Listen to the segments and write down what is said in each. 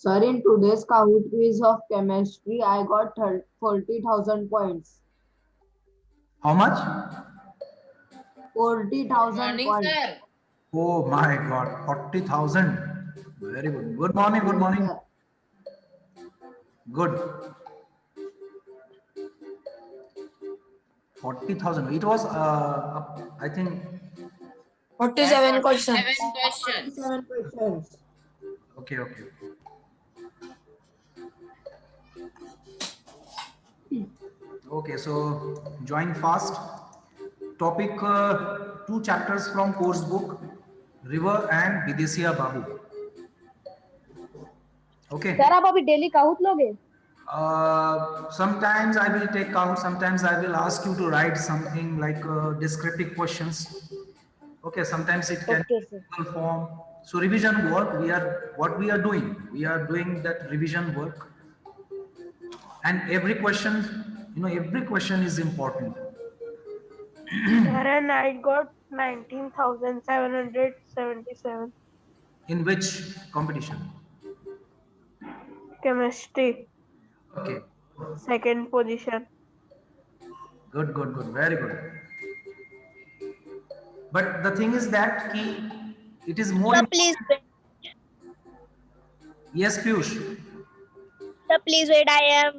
Sir, in today's Kahoot quiz of chemistry, I got 40,000 points. How much? 40,000 Morning, points. sir. Oh my God, 40,000. Very good. Good morning, good Yes, morning. sir. Good. 40,000. It was, I think, 47 questions. 47 questions. 47 questions. okay, okay. Okay, so join fast. Topic two chapters from course book, River and Videsiya Babu. Okay. Sir आप अभी daily cout लोगे? Sometimes I will take out, sometimes I will ask you to write something like descriptive questions. Okay, sometimes it can Okay, be sir. full form. So revision work, what we are doing. We are doing that revision work. And every question, every question is important. Sir, and I got 19,777 In which competition? chemistry, Okay, second position. good, good, good, very good. But the thing is that it is more Sir, important. please wait. Yes, Piyush. Sir, please wait. I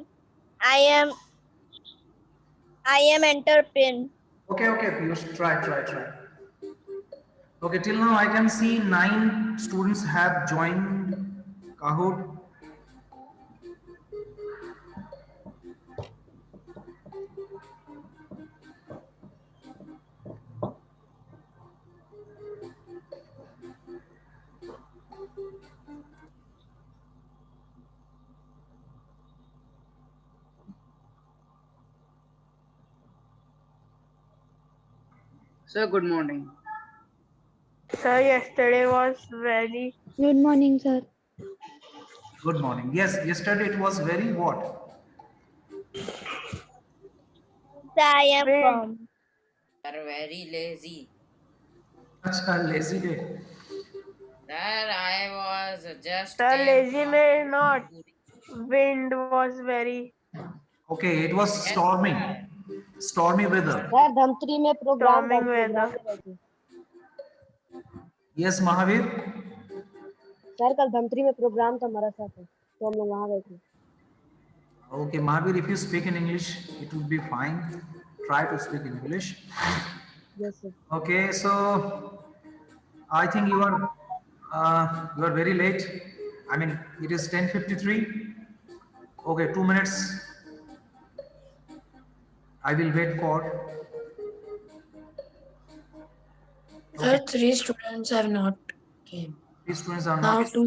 am enter pin. Okay, okay, Piyush, try. Okay, till now I can see 9 students have joined Kahoot. Sir, good morning. Sir, yesterday was very Good morning, sir. Good morning. Yes, yesterday it was very what? Sir, I am wind. from. Are very lazy. Such a lazy day. Sir, I was just Sir, came lazy from may not. Puri. Wind was very Okay, it was Yes, stormy. sir. Stormy weather. Sir Dhamtari में programme storming में weather. गए थे। Yes, Mahavir. Sir कल धमतरी में programme था हमारा साथ तो हम लोग वहाँ गए थे। Okay, Mahavir, if you speak in English, it would be fine. Try to speak in English. Yes, sir. Okay, so I think you are very late. I mean, it is 10:53. Okay, 2 minutes. I will wait for. Sir, 3 students have not came. These students are Now not. 2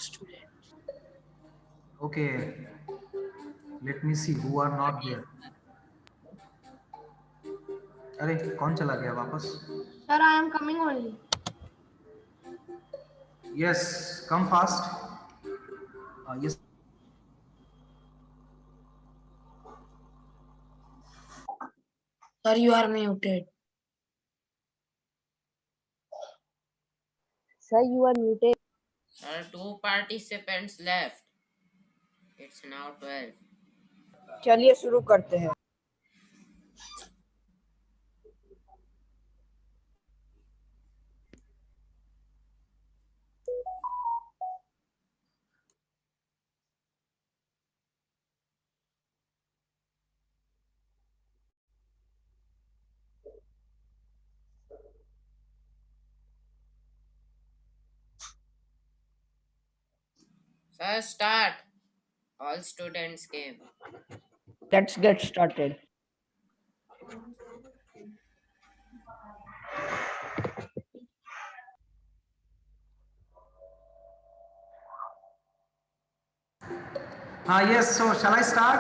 students. Okay, let me see who are not there. अरे कौन चला गया वापस? Sir, I am coming only. Yes, come fast. Yes. Sir, you are muted. Sir, you are muted. Sir, 2 participants left. It's now 12. चलिए शुरू करते हैं. Sir, start. All students came. Let's get started. Yes. So shall I start?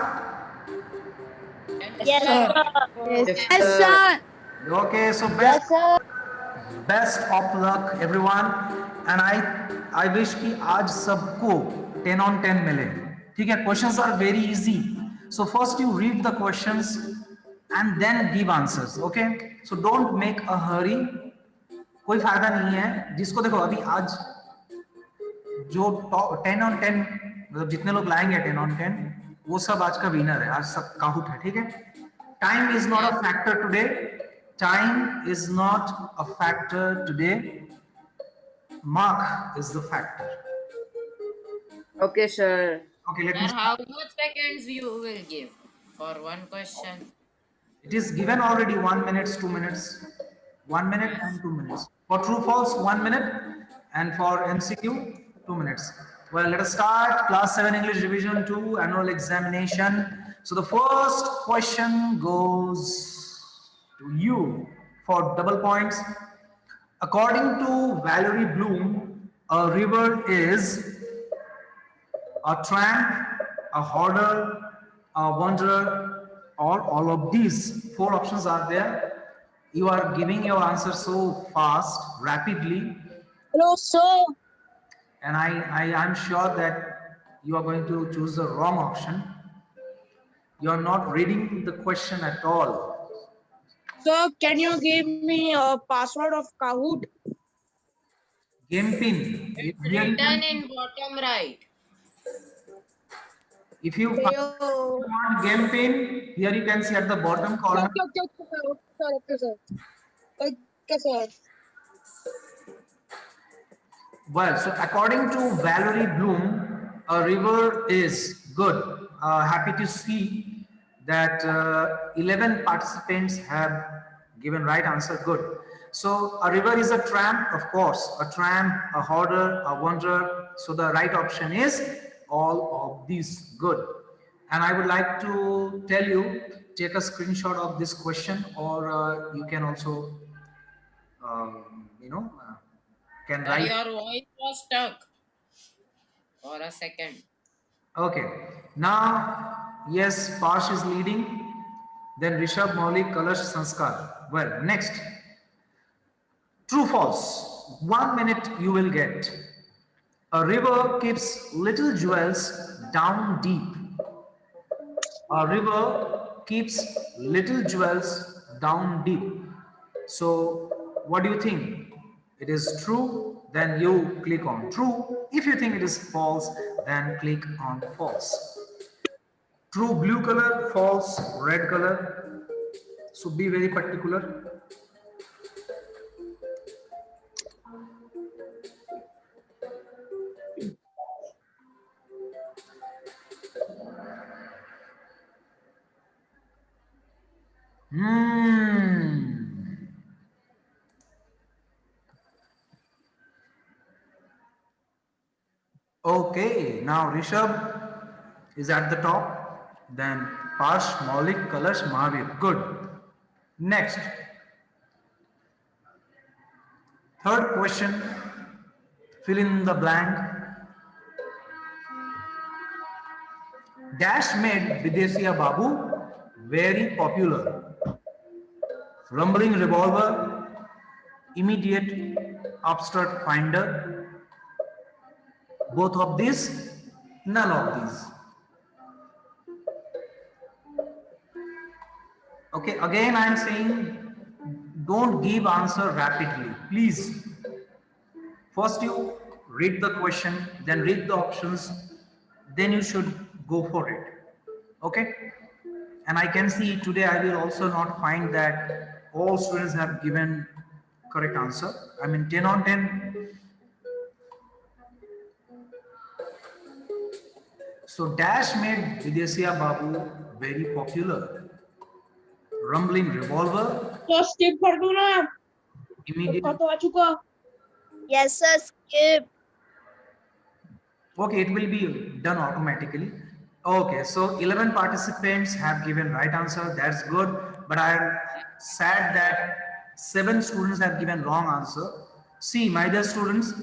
Yes, sir. Yes, sir. Okay. So Yes, sir. best of luck everyone. And I wish कि आज सबको 10 on 10 मिले. ठीक है. Questions are very easy. So first you read the questions and then give answers. Okay. So don't make a hurry. कोई फायदा नहीं है. जिसको देखो अभी आज जो 10 on 10 मतलब जितने लोग लाएंगे 10 on 10 वो सब आज का विनर है, आज सब काहुट है, ठीक है। Time is not a factor today, time is not a factor today, mark is the factor. Okay, sir. Okay, let me Sir, how start. much seconds you will give for one question? It is given already 1 minute, 2 minutes, 1 minute and 2 minutes. For true false, 1 minute, and for MCQ, 2 minutes. Well, let us start. Class 7 English Division 2 annual examination. So the first question goes to you for double points. According to Valerie Bloom, a river is a tramp, a hoarder, a wanderer, or all of these. Four options are there. You are giving your answer so fast, rapidly, Hello, sir. and I am sure that you are going to choose the wrong option. You are not reading the question at all. Sir, can you give me a password of Kahoot? Game pin. It's Here you written can, in bottom right. if you Yo. want game pin, here you can see at the bottom corner. Okay, sir. Okay, sir. Well, so according to Valerie Bloom, a river is good. Happy to see that 11 participants have given right answer. Good. So a river is a tramp, of course, a tramp, a hoarder, a wanderer. So the right option is all of these. Good. And I would like to tell you, take a screenshot of this question, or you can also, you know, can Sir, write. your voice was stuck for a second. Okay, now yes, Parsh is leading, then Rishabh, Maulik, Kalash, Sanskar. Well, next, true false. 1 minute you will get. A river keeps little jewels down deep. A river keeps little jewels down deep. So, what do you think? It is true, then you click on true. If you think it is false, then click on false. True blue color, false red color. So be very particular. Okay, now Rishabh is at the top. Then Parsh, Maulik, Kalash, Mahavir. Good. Next. Third question. Fill in the blank. Dash made Videsiya Babu very popular. Rumbling revolver, immediate upstart finder. Both of these, none of these. Okay, again I am saying don't give answer rapidly, please. First you read the question, then read the options, then you should go for it. Okay? And I can see today I will also not find that all students have given correct answer. I mean 10 on 10. So Dash made Videsiya Babu very popular. Rumbling revolver, So skip कर दूँ ना? immediate. तो आ चुका. Yes, sir. Skip. Okay, it will be done automatically. Okay, so 11 participants have given right answer. That's good. But I am sad that 7 students have given wrong answer. See, my dear students,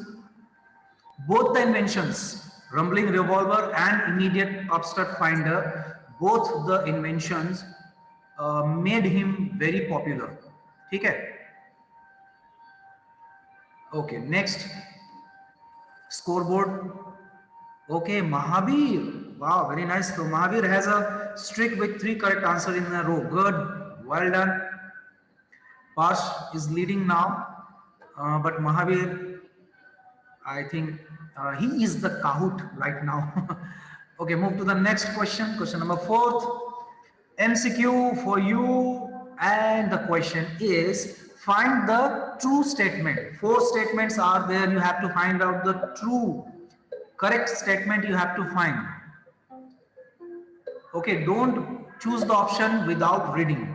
both the inventions, rumbling revolver and immediate upstart finder, both the inventions made him very popular. Okay. Okay, next scoreboard. Okay, Mahavir. Wow, very nice. So Mahavir has a streak with 3 correct answers in a row. Good. Well done. Parsh is leading now. But Mahavir, I think he is the Kahoot right now. Okay, move to the next question. Question number 4. MCQ for you, and the question is find the true statement. 4 statements are there. You have to find out the true, correct statement you have to find. Okay, don't choose the option without reading.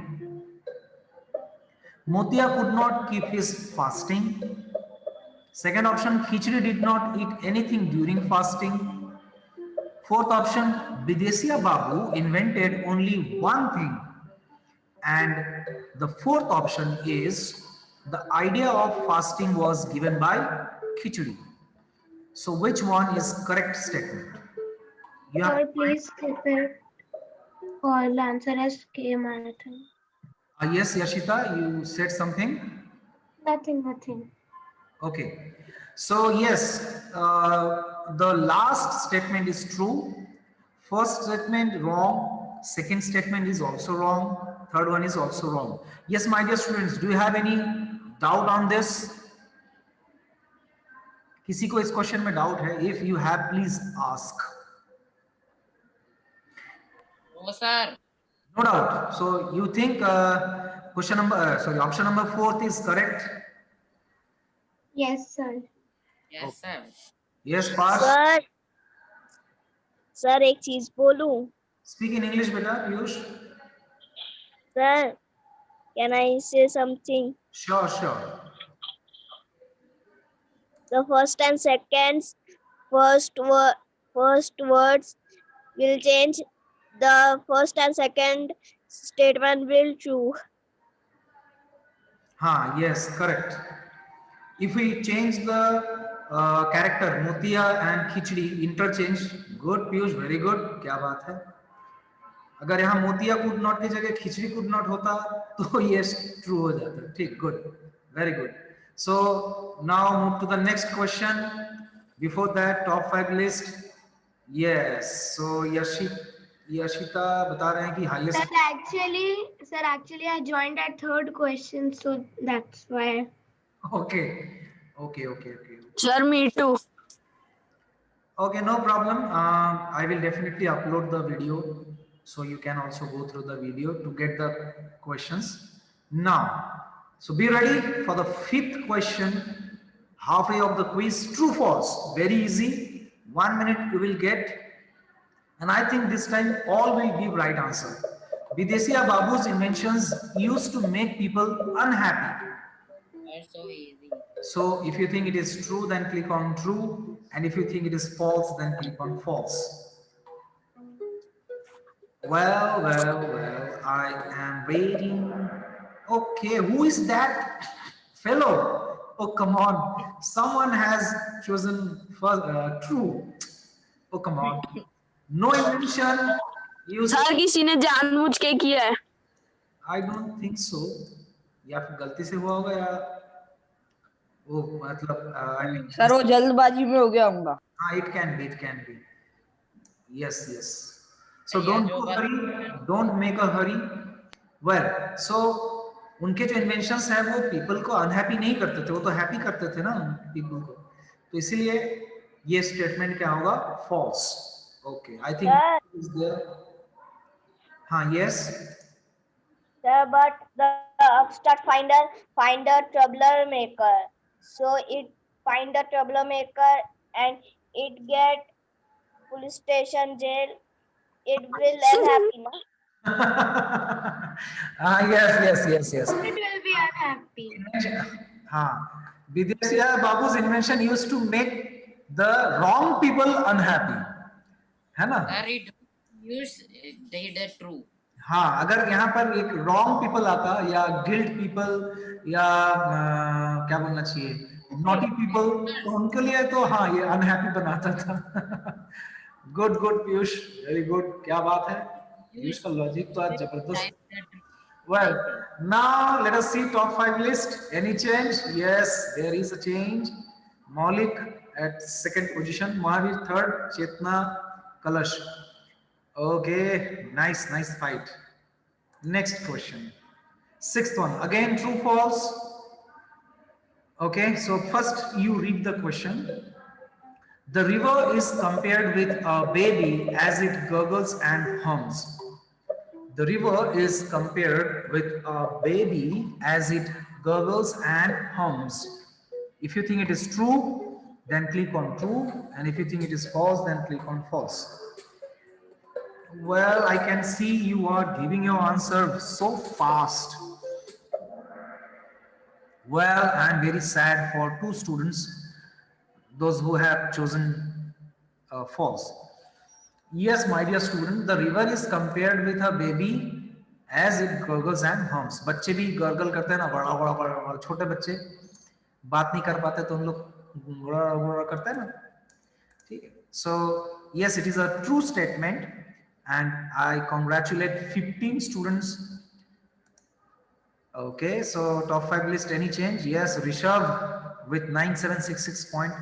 Motia could not keep his fasting. Second option, Khichdi did not eat anything during fasting. Fourth option, Bidesiya Babu invented only one thing. And the fourth option is the idea of fasting was given by Khichdi. So which one is correct statement? You have, Sir, please keep it all answer as K marathon. yes, Yashita, you said something. Nothing. Okay. So yes, the last statement is true. First statement wrong. Second statement is also wrong. Third one is also wrong. Yes, my dear students, do you have any doubt on this? किसी को इस question में doubt है? If you have, please ask. No, sir. No doubt. So you think option number 4 is correct? Yes, sir. Yes, sir. Yes, Parth. Sir एक चीज बोलूं? Speak in English, beta, Piyush. Sir, can I say something? Sure. The first and second first words will change. The first and second statement will true. Yes, correct. If we change the character Motia and Khichdi interchange, good Piyush, very good. क्या बात है? अगर यहाँ मोतिया could not की जगह खिचड़ी could not होता तो yes true हो जाता. ठीक, good, very good. So now move to the next question. Before that, top 5 list. Yes, so Yashita बता रहे हैं कि highest. Sir, actually, I joined at third question, so that's why. Okay. Sir, me too. Okay, no problem. I will definitely upload the video, so you can also go through the video to get the questions. Now, so be ready for the 5th question. Halfway of the quiz, true, false. Very easy. 1 minute you will get. And I think this time all will give right answer. Bidesiya Babu's inventions used to make people unhappy. That's so easy. So if you think it is true, then click on true. And if you think it is false, then click on false. Well, I am waiting. Okay, who is that fellow? Oh, come on. Someone has chosen true. Oh, come on. No invention. Sir किसी ने जानबूझ के किया है. I don't think so. या फिर गलती से हुआ होगा या वो मतलब सर वो जल्दबाजी में हो गया होगा. हाँ, it can be. Yes. So don't make a hurry. Well, so उनके जो inventions हैं वो people को unhappy नहीं करते थे, वो तो happy करते थे ना people को. तो इसीलिए ये statement क्या होगा? False. Okay, I think is there. हाँ, yes. Sir, but the upstart find a troublemaker. So it find a troublemaker and it get police station jail. It will unhappy, na? Yes. It will be unhappy. Bidesiya Babu's invention used to make the wrong people unhappy, है ना? Sir, it use the true. हाँ, अगर यहाँ पर एक wrong people आता या guilt people या क्या बोलना चाहिए naughty people, तो उनके लिए तो हाँ ये unhappy बनाता था. Good Piyush, very good. क्या बात है? पीयूष का logic तो आज जबरदस्त. Well, now let us see top 5 list. Any change? Yes, there is a change. Maulik at 2nd position, Mahavir 3rd, Chetna, Kalash. Okay, nice fight. Next question. 6th one, again true, false. Okay, so first you read the question. The river is compared with a baby as it gurgles and hums. The river is compared with a baby as it gurgles and hums. If you think it is true, then click on true, and if you think it is false, then click on false. Well, I can see you are giving your answer so fast. Well, I am very sad for two students, those who have chosen false. Yes, my dear student, the river is compared with a baby as it gurgles and hums. बच्चे भी gurgle करते हैं ना, बड़ा बड़ा बड़ा बड़ा, छोटे बच्चे बात नहीं कर पाते तो उन लोग गुड़ा गुड़ा करते हैं ना, ठीक है. So yes, it is a true statement, and I congratulate 15 students. Okay, so top 5 list, any change? Yes, Rishabh with 9766 point.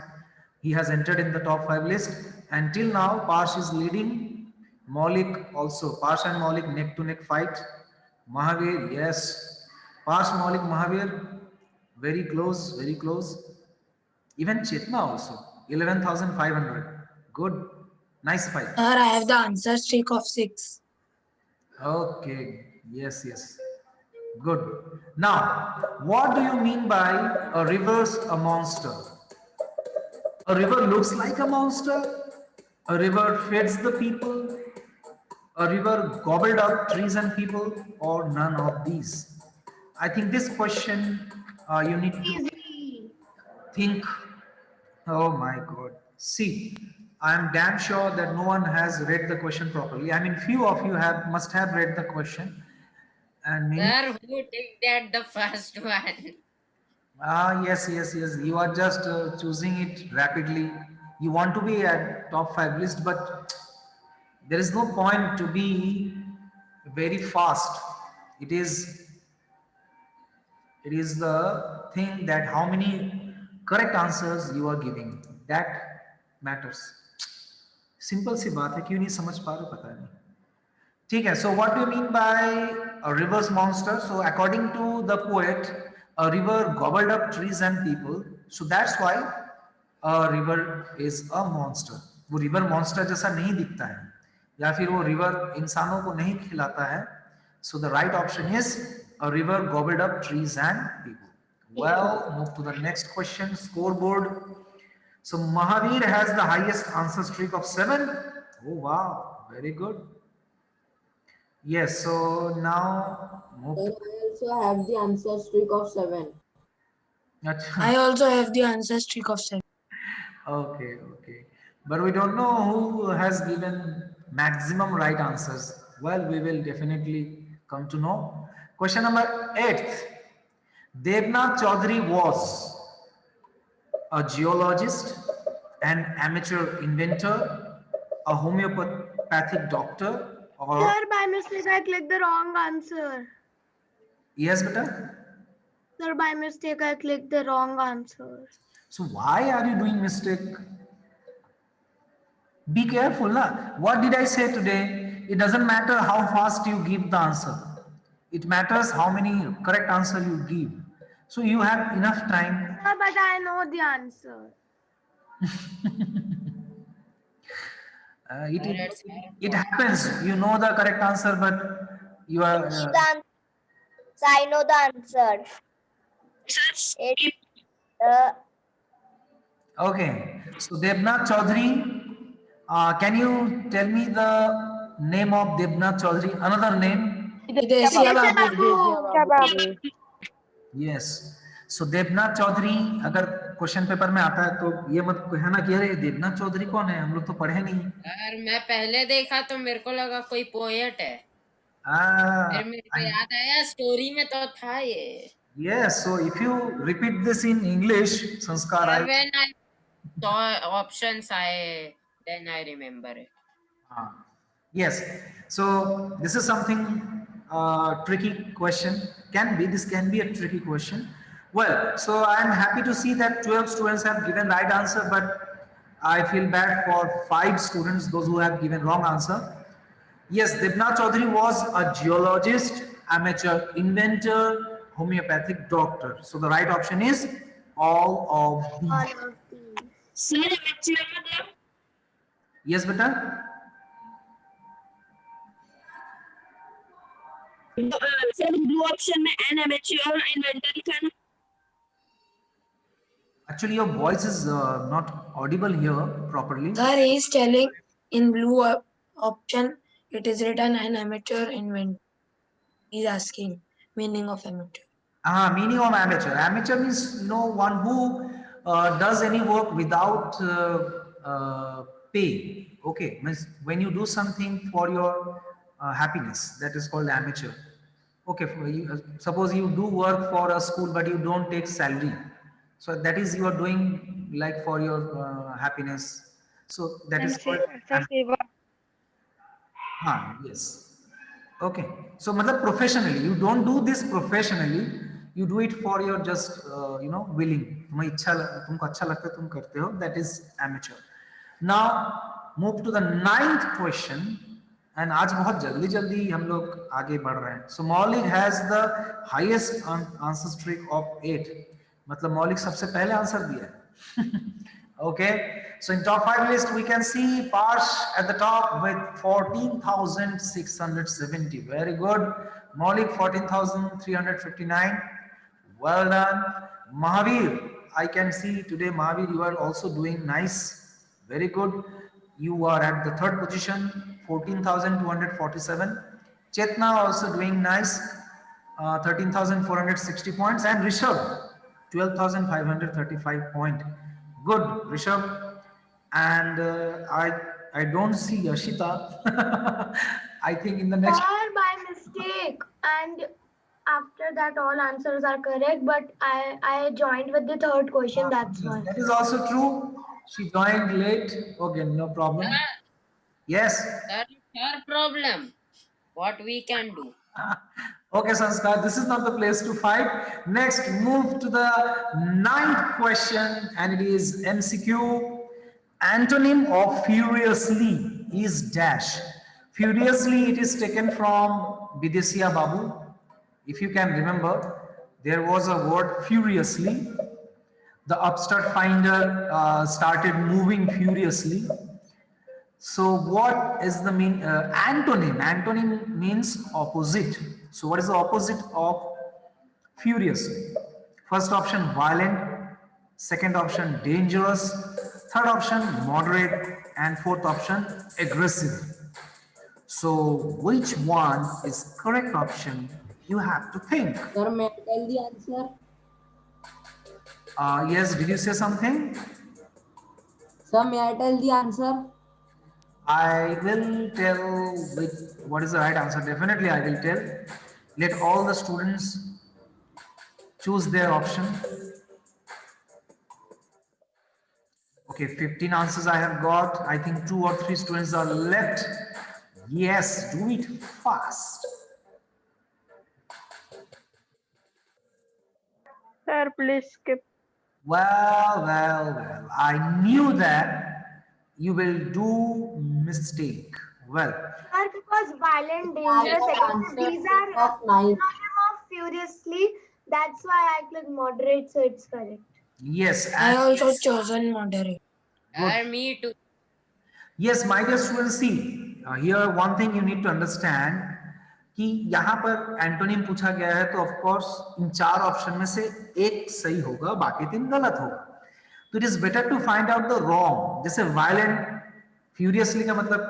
He has entered in the top 5 list. Until now, Parsh is leading. Maulik also. Parsh and Maulik neck to neck fight. Mahavir, yes. Parsh, Maulik, Mahavir, very close, very close. Even Chetna also, 11,500. Good, nice fight. Sir, I have the answer streak of 6. Okay, yes, yes. Good. Now, what do you mean by a river's a monster? A river looks like a monster. A river feeds the people. A river gobbled up trees and people, or none of these. I think this question you need to Easy. think. Oh my God. See, I am damn sure that no one has read the question properly. I mean, few of you must have read the question. And maybe, Sir, who did that the first one? yes. You are just choosing it rapidly. You want to be at top 5 list, but there is no point to be very fast. It is the thing that how many correct answers you are giving, that matters. Simple सी बात है, क्यों नहीं समझ पा रहे पता नहीं. ठीक है, so what do you mean by a river's monster? So according to the poet, a river gobbled up trees and people. So that's why a river is a monster. वो river monster जैसा नहीं दिखता है, या फिर वो river इंसानों को नहीं खिलाता है. So the right option is a river gobbled up trees and people. Well, move to the next question. Scoreboard. So Mahavir has the highest answer streak of 7. Oh wow, very good. Yes, so now move Sir, to, I also have the answer streak of 7. Acha. I also have the answer streak of 7. Okay. But we don't know who has given maximum right answers. Well, we will definitely come to know. Question number 8. Devnath Chaudhary was a geologist, an amateur inventor, a homeopathic doctor, or... Sir, by mistake I clicked the wrong answer. Yes, beta? Sir, by mistake I clicked the wrong answer. So why are you doing mistake? Be careful, na? What did I say today? It doesn't matter how fast you give the answer. It matters how many correct answer you give. So you have enough time. Sir, but I know the answer. It happens. You know the correct answer, but you are... I know the answer. It, okay. So Devnath Chaudhary, can you tell me the name of Devnath Chaudhary? Another name? Videsiya Babu. Yes. So Debnath Chaudhary अगर question paper में आता है तो ये मत कहना कि अरे देवनाथ चौधरी कौन है, हम लोग तो पढ़े नहीं. यार मैं पहले देखा तो मेरे को लगा कोई पोएट है, फिर मेरे को याद आया स्टोरी में तो था ये. Yes, so if you repeat this in English, Sanskar, When I saw options, then I remember it. Yes, so this is something tricky question. This can be a tricky question. Well, so I am happy to see that 12 students have given right answer, but I feel bad for 5 students, those who have given wrong answer. Yes, Devnath Chaudhary was a geologist, amateur inventor, homeopathic doctor. So the right option is all of these. Sir amateur मतलब yes बेटा, sir blue option में N amateur और inventor लिखा है ना? actually your voice is not audible here properly. Sir, he is telling in blue option it is written an amateur invent. He is asking meaning of amateur. Meaning of amateur. Amateur means one who does any work without pay. Okay, means when you do something for your happiness, that is called amateur. Okay, for you, suppose you do work for a school but you don't take salary, so that is you are doing like for your happiness. So that is called yes. Okay, so matlab professionally, you don't do this professionally, you do it for your just willing. तुम्हें इच्छा, तुमको अच्छा लगता है तुम करते हो, that is amateur. Now move to the 9th question, and आज बहुत जल्दी जल्दी हम लोग आगे बढ़ रहे हैं. So Maulik has the highest answer streak of 8. मतलब मौलिक सबसे पहले आंसर दिया है. Okay, so in top 5 list we can see Parsh at the top with 14,670. Very good. Maulik 14,359. Well done. Mahavir, I can see today Mahavir you are also doing nice. Very good. You are at the 3rd position, 14,247. Chetna also doing nice, 13,460 points, and Rishabh 12,535 points. Good, Rishabh. And I don't see Yashita. I think in the next. Sir, by mistake, and after that all answers are correct, but I joined with the 3rd question, that's why. That is also true. She joined late. Okay, no problem. Yes. That is her problem. What we can do. Okay, Sanskar, this is not the place to fight. Next, move to the 9th question, and it is MCQ. Antonym of furiously is dash. Furiously, it is taken from Bidesiya Babu. If you can remember, there was a word furiously. The upstart finder started moving furiously. So what is the mean antonym? Antonym means opposite. So what is the opposite of furiously? First option violent, second option dangerous, third option moderate, and fourth option aggressive. So which one is correct option? You have to think. Sir, may I tell the answer? Yes, did you say something? Sir, may I tell the answer? I will tell what is the right answer. Definitely I will tell. Let all the students choose their option. Okay, 15 answers I have got. I think 2 or 3 students are left. Yes, do it fast. Sir, please skip. Well, I knew that you will do mistake. Well, Sir, because violent, dangerous, aggressive, these are synonym of furiously. That's why I clicked moderate, so it's correct. yes. I also chosen moderate. Me too. Yes, my dear students, see here one thing you need to understand कि यहाँ पर antonym पूछा गया है, तो of course in 4 option में से एक सही होगा, बाकी 3 गलत होगा. तो it is better to find out the wrong. जैसे वायलेंट, फ्यूरियसली का मतलब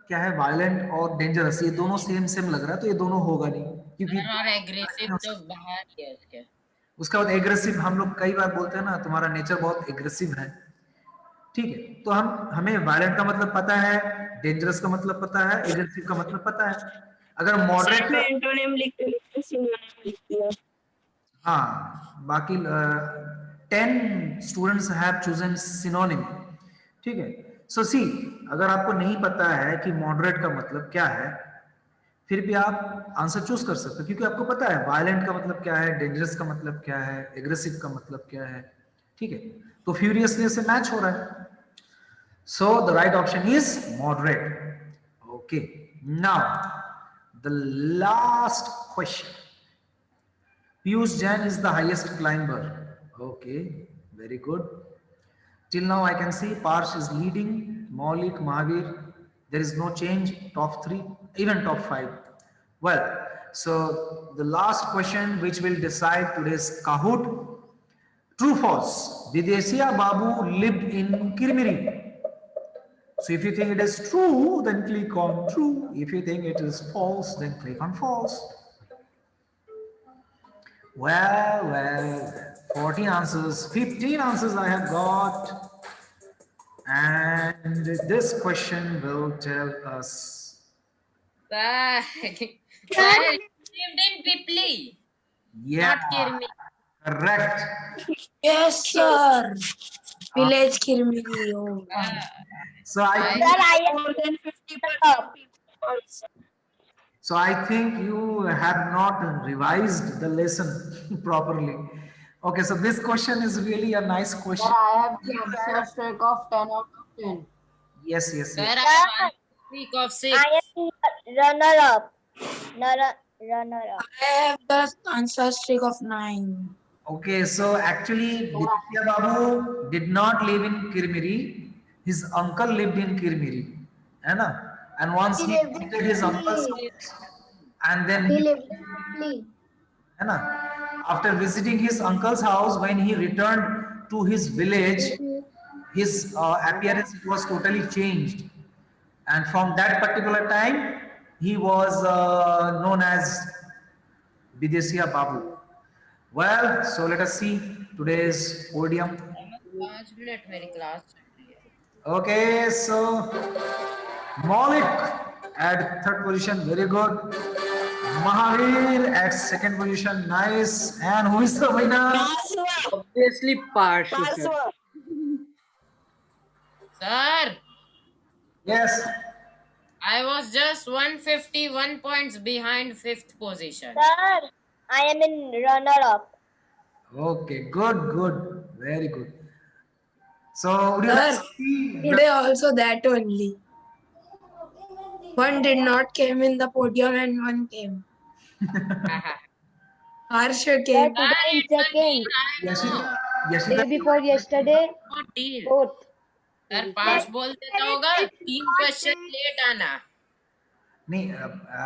क्या है? वायलेंट और डेंजरस, ये दोनों सेम लग रहा है, तो ये दोनों होगा नहीं, क्योंकि और एग्रेसिव तो बाहर ही है उसके. उसके बाद एग्रेसिव, हम लोग कई बार बोलते हैं ना तुम्हारा नेचर बहुत एग्रेसिव है. ठीक है, तो हमें वायलेंट का मतलब पता है, डेंजरस का मतलब पता है, एग्रेसिव का मतलब पता है. अगर मॉडरेट एंटोनिम लिखते सिनोनिम लिखते हैं. हाँ, बाकी 10 स्टूडेंट्स हैव चूजन सिनोनिम. ठीक है, सो सी अगर आपको नहीं पता है कि मॉडरेट का मतलब क्या है, फिर भी आप आंसर चूज कर सकते हो, क्योंकि आपको पता है वायलेंट का मतलब क्या है, डेंजरस का मतलब क्या है, एग्रेसिव का मतलब क्या है. ठीक है, तो फ्यूरियसली से मैच हो रहा है. So the right option is moderate. Okay, now the last question. Piyush Jain is the highest climber. Okay, very good. Till now, I can see Parsh is leading, Maulik, Mahavir. There is no change. Top 3, even top 5. Well, so the last question, which will decide today's Kahoot. True, false. Videsiya Babu lived in Kirmiri. So if you think it is true, then click on true. If you think it is false, then click on false. Well, 14 answers, 15 answers I have got. And this question will tell us. Sir, sir, lived in Pipli, Yeah, not Kirmi. correct. Yes, sir. Village Kirmiri. Oh, So I think, Sir, I am More than 50% people. so I think you have not revised the lesson properly. Okay, so this question is really a nice Sir, question. I have the answer streak of 10 out of 10. Yes. Sir, yes. I have streak of 6. I am runner-up. Runner-up. I have the answer streak of 9. Okay, so actually, Vidya Babu did not live in Kirmiri. His uncle lived in Kirmiri. है ना? And once He he lived in visited his uncle's Kirmiri. house, and then He he, lived in Italy. है ना? After visiting his uncle's house, when he returned to his village, his appearance was totally changed. And from that particular time, he was known as Videsiya Babu. Well, so let us see today's podium. 5 minute मेरी class चल रही है. Okay, so Maulik at 3rd position, very good. Mahavir at 2nd position, nice. And who is the winner? Obviously, Parsh. Sir, Yes. I was just 151 points behind 5th position. Sir, I am in runner-up. Okay, good, very good. So would you Sir, like to see today also that only. One did not came in the podium and one came. Harsha came. Sir, it's a deal, I know. Yashita, Day before yesterday, What deal? both. Sir pass बोल देता होगा 3 question let आना. नहीं,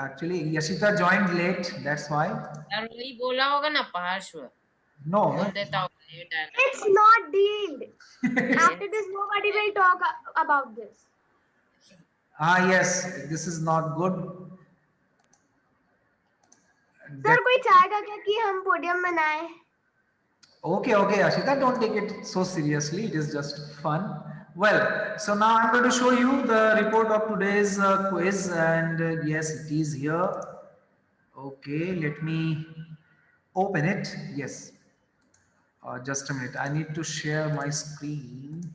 actually Yashita joined late, that's why. Sir वही बोला होगा ना पार्श्व. No. बोल देता होगा लेट आना. It's not dealed. After this, nobody will talk about this. Yes, this is not good. Sir कोई चाहेगा क्या कि हम पोडियम में ना आए? Okay, Ashita, don't take it so seriously. It is just fun. Well, so now I'm going to show you the report of today's quiz, and yes, it is here. Okay, let me open it. Yes. Just a minute. I need to share my screen.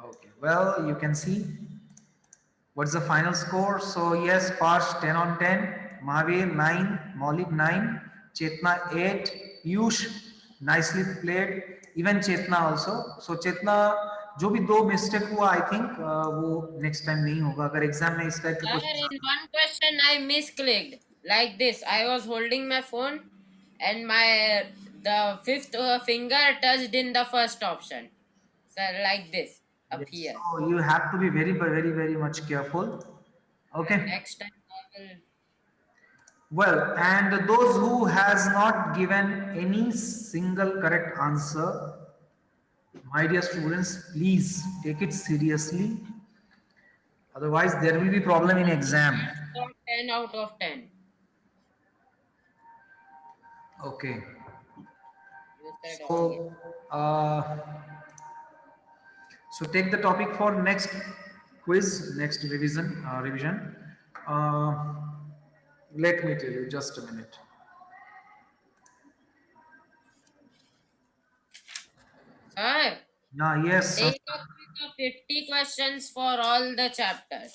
Okay. Well, you can see what's the final score. So yes, Parsh 10 on 10, Mahavir 9, Maulik 9, Chetna 8, Yush nicely played, even Chetna also. So Chetna जो भी 2 mistake हुआ I think वो next time नहीं होगा अगर exam में इस type Sir, in one question I misclicked like this. I was holding my phone and the 5th finger touched in the first option. Sir, like this up here. So you have to be very much careful. Okay. Next time I will. Well, and those who has not given any single correct answer, my dear students, please take it seriously. Otherwise, there will be problem in exam. 10 out of 10. Okay. You said So, so take the topic for next quiz, next revision. Let me tell you, just a minute. Sir, Yes. take a quick 50 questions for all the chapters.